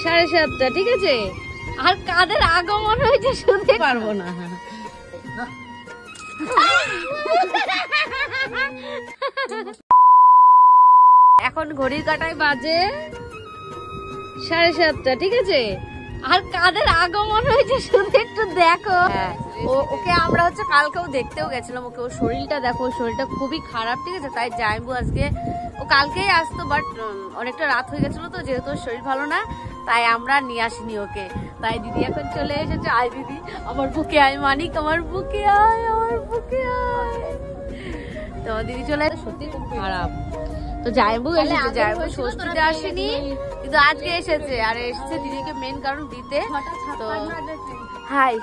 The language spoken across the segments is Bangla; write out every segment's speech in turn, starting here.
7:30, ঠিক আছে? আর কাদের আগমন হয়েছে শুনতে পারবো না। এখন ঘড়ির কাঁটায় বাজে 7:30, ঠিক আছে? আর কাদের আগমন হয়েছে শুধু একটু দেখো। ওকে আমরা হচ্ছে কালকেও দেখতেও গেছিলাম, ওকে ওর শরীরটা দেখো, শরীরটা খুবই খারাপ, ঠিক আছে? তাই জাইম্বু আজকে, ও কালকেই আসতো বাট অনেকটা রাত হয়ে গেছিল তো, যেহেতু ওর শরীর ভালো না তাই আমরা নিয়ে আসিনি ওকে। তাই দিদি এখন চলে এসেছে। আয় দিদি, আমার বুকে আয়, মানিক আমার বুকে আয়, আমার বুকে আয়। তো দিদি চলে এসে, সত্যি খুব খারাপ। তো জাইম্বু এসেছে, জাইম্বু ষষ্ঠীতে আসেনি কিন্তু আজকে এসেছে, আর এসেছে দিদিকে মেন কারণ দিতে। তো হাই,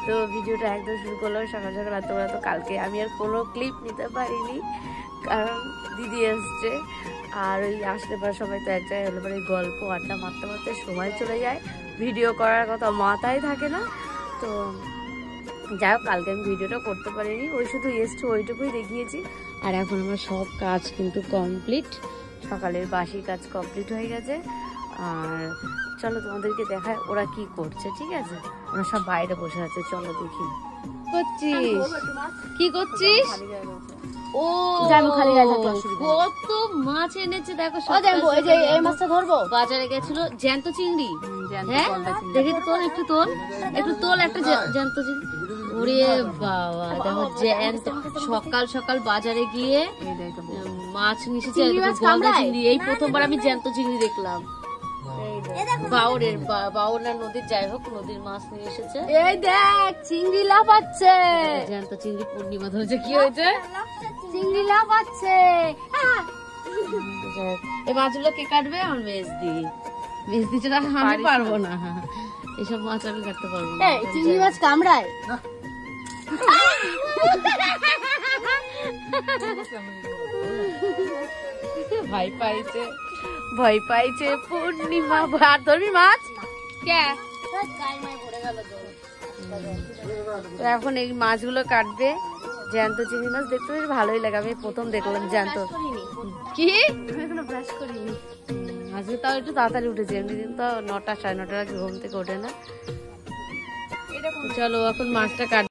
তো ভিডিওটা একদম শুরু করলাম সকাল সকাল। তো কালকে আমি আর কোনো ক্লিপ নিতে পারিনি কারণ দিদি এসছে, আর ওই আসলে পর সবাই তো এক জায়গায় হলে পরে গল্প আড্ডা মারতে মারতে সময় চলে যায়, ভিডিও করার কথা মাথায় থাকে না। তো যাই হোক, কালকে আমি ভিডিওটা করতে পারিনি, ওই শুধু এসছে ওইটুকুই দেখিয়েছি। আর এখন আমার সব কাজ কিন্তু কমপ্লিট, সকালের বাসি কাজ কমপ্লিট হয়ে গেছে। আর চলো তোমাদেরকে দেখায় ওরা কি করছে, ঠিক আছে? ওরা সব বাইরে বসে আছে, চলো দেখি। কি করছিস? ও কত মাছ এনেছে দেখো, এই মাছটা ধরবো। বাজারে গেছিল জ্যান্ত চিংড়ি, হ্যাঁ দেখি তো, একটু তোল, একটু তোল একটা জ্যান্ত চিংড়ি। ওরে বাবা, দেখো জ্যান্ত, সকাল সকাল বাজারে গিয়ে মাছ নিয়ে চিংড়ি। এই প্রথমবার আমি জ্যান্ত চিংড়ি দেখলাম। বাউরের নদীর, যাই হোক নদীর মাছ নিয়ে এসেছে। এই দেখ চিংড়ি লাফাচ্ছে, জ্যান্ত চিংড়ি পূর্ণিমা ধরেছে। কি হয়েছে? চিংড়ি লাফাচ্ছে। এই মাছগুলো কে কাটবে? আমার মেজদি। মেজদি ছাড়া আমি পারবো না, এসব মাছ আমি কাটতে পারবো না। চিংড়ি মাছ কামড়ায়। ভয় পাইছে পূর্ণিমা। আর ধরবি মাছ কে? তো এখন এই মাছগুলো কাটবে, জ্যান্ত চিংড়ি মাছ দেখতে বেশ ভালোই লাগে। আমি প্রথম দেখলাম জ্যান্ত। কি ব্রাশ করিনি আজকে, তাও একটু তাড়াতাড়ি উঠেছি, এমনি দিন তো 9টা 9:30 ঘুম থেকে ওঠে না। চলো এখন মাছটা কাট।